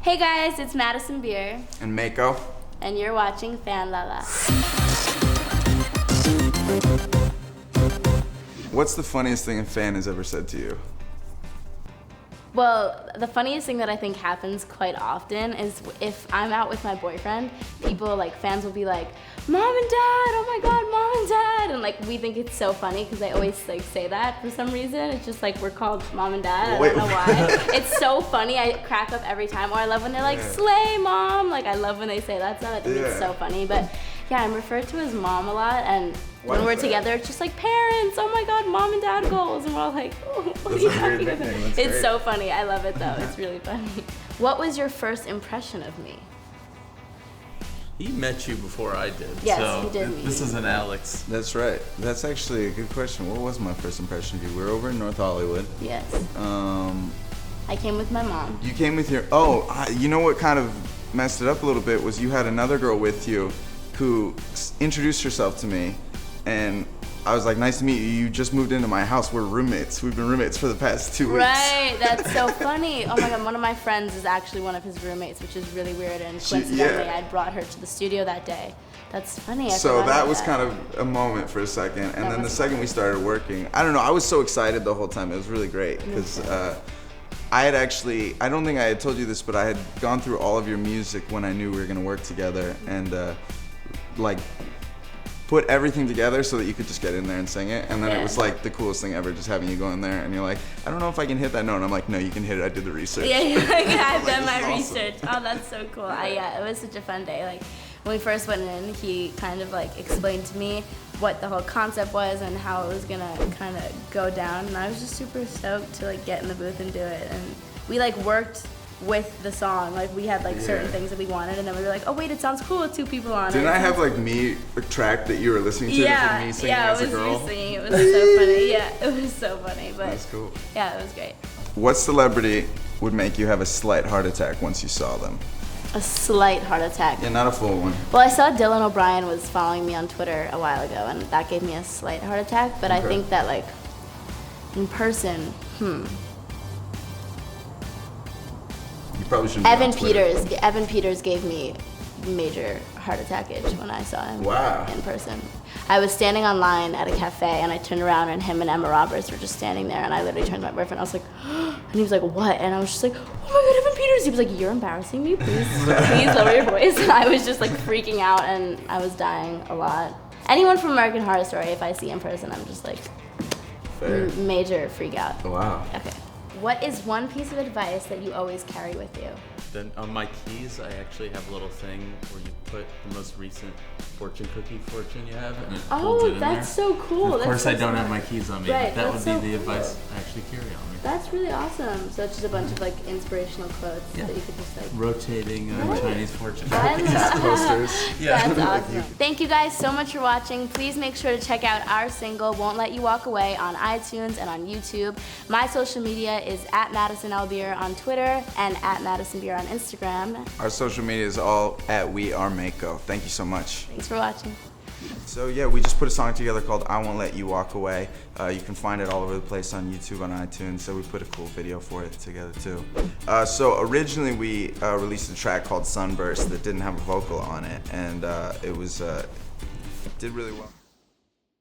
Hey guys, it's Madison Beer and Mako, and you're watching Fanlala. What's the funniest thing a fan has ever said to you? Well, the funniest thing that I think happens quite often is if I'm out with my boyfriend, fans will be like, "Mom and Dad, oh my God, Mom and Dad," and we think it's so funny because I always say that for some reason. It's just we're called Mom and Dad. I don't know why. It's so funny. I crack up every time. Or I love when they're like, "Slay, Mom!" I love when they say that stuff. I think it's so funny. But yeah, I'm referred to as Mom a lot, and when we're together, it's just parents, oh my God, Mom and Dad goals, and we're all like, oh, what are you talking about? It's so funny. I love it though. It's really funny. What was your first impression of me? He met you before I did. Yes, so he did meet this me. is an Alex. That's right. That's actually a good question. What was my first impression of you? We were over in North Hollywood. Yes. I came with my mom. You came with your, you know what kind of messed it up a little bit was you had another girl with you who introduced herself to me, and I was like, "Nice to meet you. You just moved into my house. We're roommates. We've been roommates for the past 2 weeks." Right, that's so funny. Oh my God, one of my friends is actually one of his roommates, which is really weird, and coincidentally, I brought her to the studio that day. That's funny. So that was kind of a moment for a second, and then the second we started working, I don't know, I was so excited the whole time. It was really great, because I don't think I had told you this, but I had gone through all of your music when I knew we were gonna work together, and put everything together so that you could just get in there and sing it. And then it was the coolest thing ever, just having you go in there and you're like, "I don't know if I can hit that note." And I'm like, "No, you can hit it. I did the research." Yeah, I've done my research. Oh, that's so cool. It was such a fun day. When we first went in, he kind of explained to me what the whole concept was and how it was gonna kind of go down. And I was just super stoked to get in the booth and do it. And we worked with the song, we had certain things that we wanted, and then we were like, "Oh wait, it sounds cool with two people on it." Didn't I have me a track that you were listening to? Yeah, me singing as a girl? Yeah, it was you singing. It was so funny. Yeah, it was so funny. But that's cool. Yeah, it was great. What celebrity would make you have a slight heart attack once you saw them? A slight heart attack. Yeah, not a full one. Well, I saw Dylan O'Brien was following me on Twitter a while ago, and that gave me a slight heart attack. But I think that in person, You probably shouldn't. Evan Peters gave me major heart attackage when I saw him in person. I was standing online at a cafe, and I turned around, and him and Emma Roberts were just standing there, and I literally turned to my boyfriend. I was like, and he was like, "What?" And I was just like, "Oh my God, Evan Peters!" He was like, "You're embarrassing me. Please lower your voice." And I was just freaking out, and I was dying a lot. Anyone from American Horror Story, if I see in person, I'm just major freak out. Wow. Okay. What is one piece of advice that you always carry with you? Then on my keys, I actually have a little thing where you put the most recent fortune you have, and it holds it in that's so cool. Of course, I don't have my keys on me, right, but that would be the cool. advice I actually carry on me. That's really awesome. So it's just a bunch of inspirational quotes that you could just rotating Chinese fortune posters. That's awesome. Thank you guys so much for watching. Please make sure to check out our single "Won't Let You Walk Away" on iTunes and on YouTube. My social media is @MadisonLBeer on Twitter and @MadisonBeer on Instagram. Our social media is all @WeAreMako. Thank you so much. Thanks for watching. So yeah, we just put a song together called "I Won't Let You Walk Away." You can find it all over the place on YouTube, on iTunes. So we put a cool video for it together too. So originally we released a track called "Sunburst" that didn't have a vocal on it, and it did really well.